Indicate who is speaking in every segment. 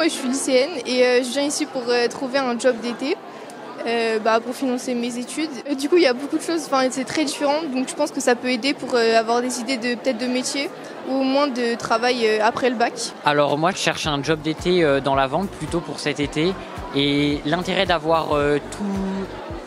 Speaker 1: moi je suis lycéenne et je viens ici pour trouver un job d'été. Pour financer mes études. Du coup, il y a beaucoup de choses, c'est très différent, donc je pense que ça peut aider pour avoir des idées peut-être de métier ou au moins de travail après le bac.
Speaker 2: Alors moi, je cherche un job d'été dans la vente plutôt pour cet été, et l'intérêt d'avoir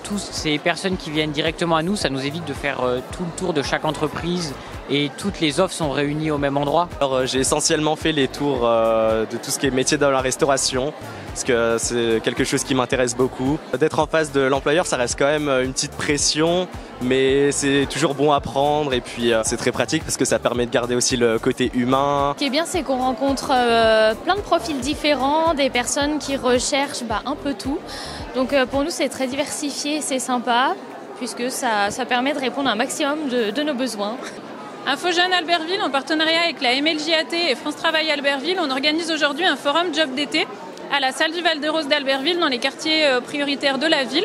Speaker 2: toutes ces personnes qui viennent directement à nous, ça nous évite de faire tout le tour de chaque entreprise et toutes les offres sont réunies au même endroit.
Speaker 3: Alors, j'ai essentiellement fait les tours de tout ce qui est métier dans la restauration, parce que c'est quelque chose qui m'intéresse beaucoup. D'être en face de l'employeur, ça reste quand même une petite pression, mais c'est toujours bon à prendre et puis c'est très pratique parce que ça permet de garder aussi le côté humain.
Speaker 4: Ce qui est bien, c'est qu'on rencontre plein de profils différents, des personnes qui recherchent un peu tout. Donc pour nous, c'est très diversifié, c'est sympa, puisque ça permet de répondre à un maximum de nos besoins.
Speaker 5: InfoJeunes Albertville, en partenariat avec la MLJAT et France Travail Albertville, on organise aujourd'hui un forum job d'été à la salle du Val-des-Roses d'Albertville, dans les quartiers prioritaires de la ville.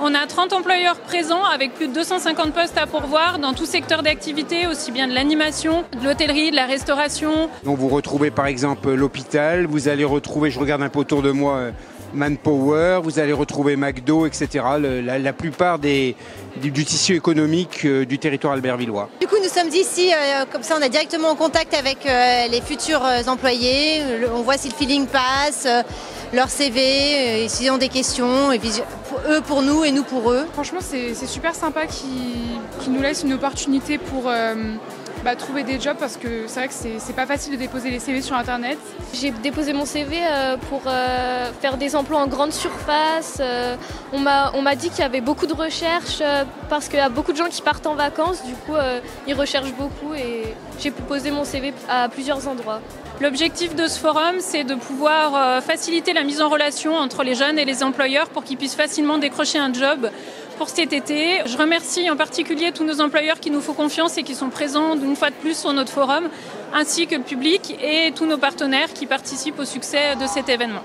Speaker 5: On a 30 employeurs présents avec plus de 250 postes à pourvoir dans tout secteur d'activité, aussi bien de l'animation, de l'hôtellerie, de la restauration.
Speaker 6: Donc vous retrouvez par exemple l'hôpital, vous allez retrouver, je regarde un peu autour de moi, Manpower, vous allez retrouver McDo, etc. La plupart du tissu économique du territoire albertvillois.
Speaker 7: Du coup, nous sommes ici, comme ça on est directement en contact avec les futurs employés. On voit si le feeling passe, leur CV, s'ils ont des questions, et puis, eux pour nous et nous pour eux.
Speaker 8: Franchement, c'est super sympa qu'ils nous laissent une opportunité pour trouver des jobs, parce que c'est vrai que c'est pas facile de déposer les CV sur internet.
Speaker 4: J'ai déposé mon CV pour faire des emplois en grande surface. On m'a dit qu'il y avait beaucoup de recherches parce qu'il y a beaucoup de gens qui partent en vacances. Du coup, ils recherchent beaucoup et j'ai posé mon CV à plusieurs endroits.
Speaker 5: L'objectif de ce forum, c'est de pouvoir faciliter la mise en relation entre les jeunes et les employeurs pour qu'ils puissent facilement décrocher un job pour cet été. Je remercie en particulier tous nos employeurs qui nous font confiance et qui sont présents une fois de plus sur notre forum, ainsi que le public et tous nos partenaires qui participent au succès de cet événement.